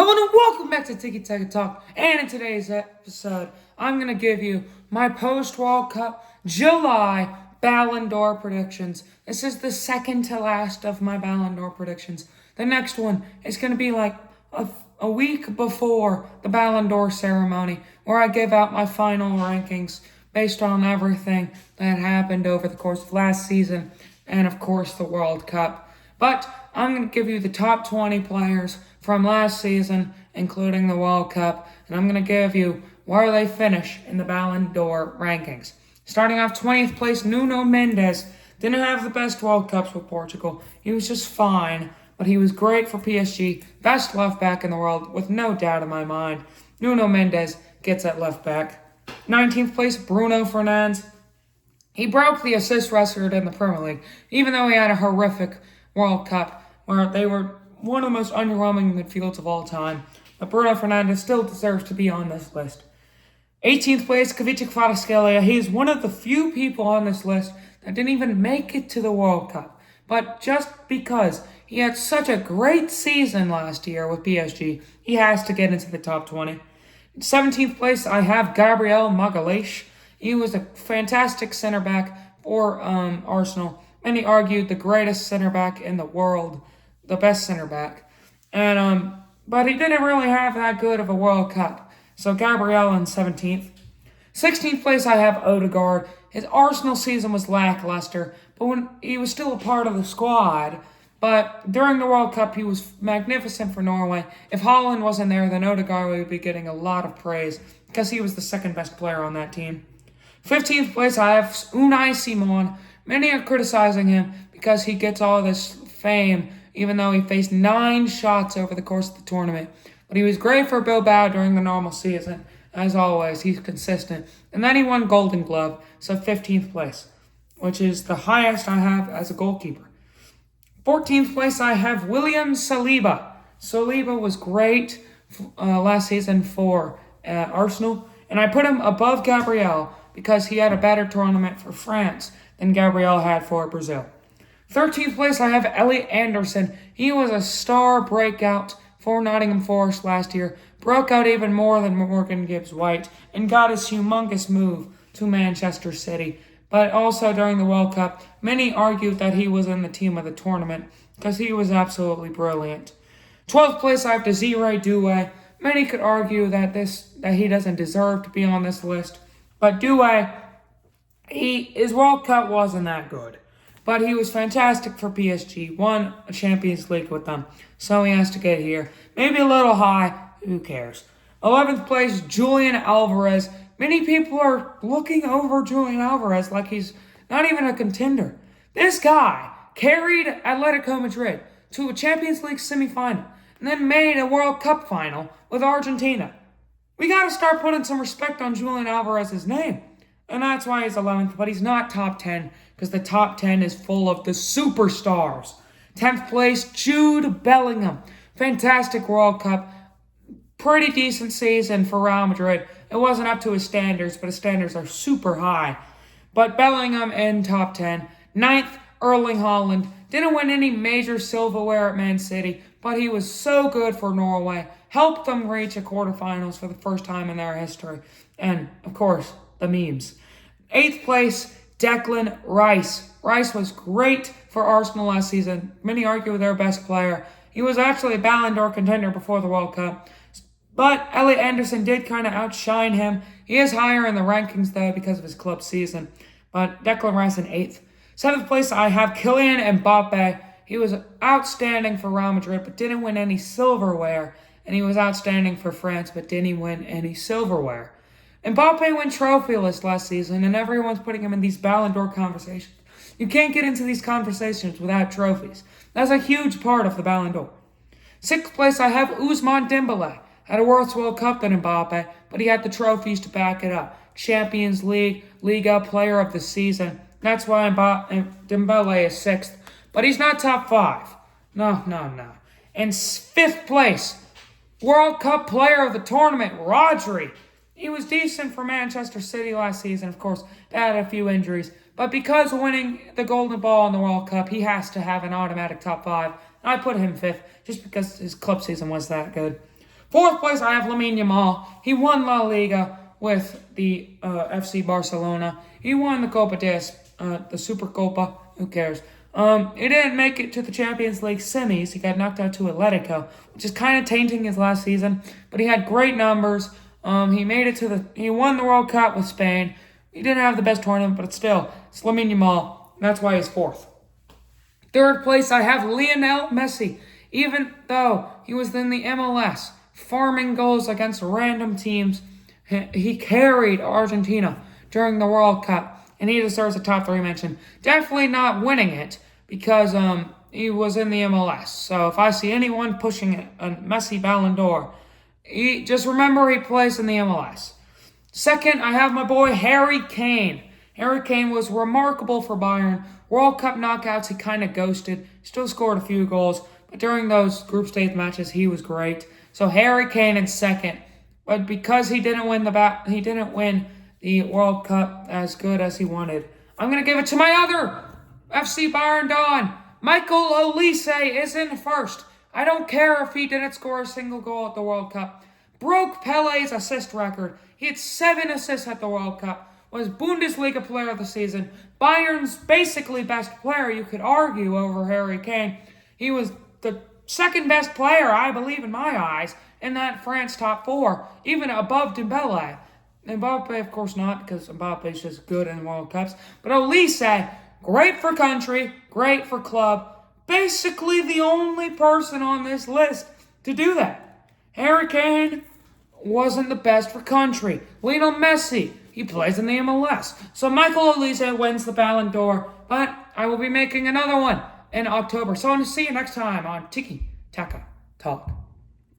Hello and welcome back to Tiki Taka Talk. And in today's episode, I'm going to give you my post-World Cup July Ballon d'Or predictions. This is the second to last of my Ballon d'Or predictions. The next one is going to be like a week before the Ballon d'Or ceremony, where I give out my final rankings based on everything that happened over the course of last season and, of course, the World Cup. But I'm going to give you the top 20 players from last season, including the World Cup, and I'm going to give you where they finish in the Ballon d'Or rankings. Starting off 20th place, Nuno Mendes. Didn't have the best World Cups with Portugal. He was just fine, but he was great for PSG. Best left back in the world, with no doubt in my mind. Nuno Mendes gets at left back. 19th place, Bruno Fernandes. He broke the assist record in the Premier League, even though he had a horrific World Cup where they were one of the most underwhelming midfields of all time. But Bruno Fernandes still deserves to be on this list. 18th place, Kvaratskhelia. He is one of the few people on this list that didn't even make it to the World Cup. But just because he had such a great season last year with PSG, he has to get into the top 20. 17th place, I have Gabriel Magalhaes. He was a fantastic center back for Arsenal. Many argued the greatest center back in the world, the best center back. But he didn't really have that good of a World Cup. So Gabriel in 17th. 16th place, I have Odegaard. His Arsenal season was lackluster, but when he was still a part of the squad. But during the World Cup, he was magnificent for Norway. If Haaland wasn't there, then Odegaard would be getting a lot of praise because he was the second best player on that team. 15th place, I have Unai Simon. Many are criticizing him because he gets all this fame, even though he faced 9 shots over the course of the tournament. But he was great for Bilbao during the normal season. As always, he's consistent. And then he won Golden Glove, so 15th place, which is the highest I have as a goalkeeper. 14th place, I have William Saliba. Saliba was great last season for Arsenal, and I put him above Gabriel because he had a better tournament for France than Gabriel had for Brazil. 13th place, I have Elliot Anderson. He was a star breakout for Nottingham Forest last year, broke out even more than Morgan Gibbs-White, and got his humongous move to Manchester City. But also during the World Cup, many argued that he was in the team of the tournament because he was absolutely brilliant. 12th place, I have Desiree Doué. Many could argue that he doesn't deserve to be on this list, but Doué, his World Cup wasn't that good. But he was fantastic for PSG, won a Champions League with them, so he has to get here. Maybe a little high, who cares? 11th place, Julian Alvarez. Many people are looking over Julian Alvarez like he's not even a contender. This guy carried Atletico Madrid to a Champions League semifinal and then made a World Cup final with Argentina. We got to start putting some respect on Julian Alvarez's name. And that's why he's 11th, but he's not top 10 because the top 10 is full of the superstars. 10th place, Jude Bellingham. Fantastic World Cup. Pretty decent season for Real Madrid. It wasn't up to his standards, but his standards are super high. But Bellingham in top 10. 9th, Erling Haaland. Didn't win any major silverware at Man City, but he was so good for Norway. Helped them reach a quarterfinals for the first time in their history. And, of course, the memes. 8th place, Declan Rice. Rice was great for Arsenal last season. Many argue their best player. He was actually a Ballon d'Or contender before the World Cup. But Elliot Anderson did kind of outshine him. He is higher in the rankings, though, because of his club season. But Declan Rice in 8th. 7th place, I have Kylian Mbappe. He was outstanding for Real Madrid, but didn't win any silverware. And he was outstanding for France, but didn't win any silverware. Mbappe went trophyless last season, and everyone's putting him in these Ballon d'Or conversations. You can't get into these conversations without trophies. That's a huge part of the Ballon d'Or. 6th place, I have Ousmane Dembélé. Had a worse World Cup than Mbappe, but he had the trophies to back it up. Champions League, Liga Player of the Season. That's why Dembélé is 6th. But he's not top 5. No. And 5th place, World Cup Player of the Tournament, Rodri. He was decent for Manchester City last season, of course. They had a few injuries. But because of winning the Golden Ball in the World Cup, he has to have an automatic top 5. I put him 5th just because his club season was that good. Fourth place, I have Lamine Yamal. He won La Liga with the FC Barcelona. He won the Copa the Super Copa. Who cares? He didn't make it to the Champions League semis. He got knocked out to Atletico, which is kind of tainting his last season. But he had great numbers. He won the World Cup with Spain. He didn't have the best tournament, but it's Lamine Yamal. That's why he's fourth. Third place, I have Lionel Messi. Even though he was in the MLS, farming goals against random teams, he carried Argentina during the World Cup, and he deserves a top 3 mention. Definitely not winning it because he was in the MLS. So if I see anyone pushing a Messi Ballon d'Or, just remember he plays in the MLS. Second, I have my boy Harry Kane. Harry Kane was remarkable for Bayern. World Cup knockouts, he kind of ghosted. Still scored a few goals, but during those group stage matches, he was great. So Harry Kane in second. But because he didn't win the World Cup as good as he wanted, I'm going to give it to my other FC Bayern Don. Michael Olise is in first. I don't care if he didn't score a single goal at the World Cup. Broke Pele's assist record. He had 7 assists at the World Cup. Was Bundesliga player of the season. Bayern's basically best player, you could argue, over Harry Kane. He was the second best player, I believe, in my eyes, in that France top 4, even above Dembele. Mbappe, of course, not, because Mbappe's just good in World Cups. But Olise, great for country, great for club. Basically the only person on this list to do that. Harry Kane wasn't the best for country. Lionel Messi, he plays in the MLS. So Michael Olise wins the Ballon d'Or, but I will be making another one in October. So I want to see you next time on Tiki Taka Talk.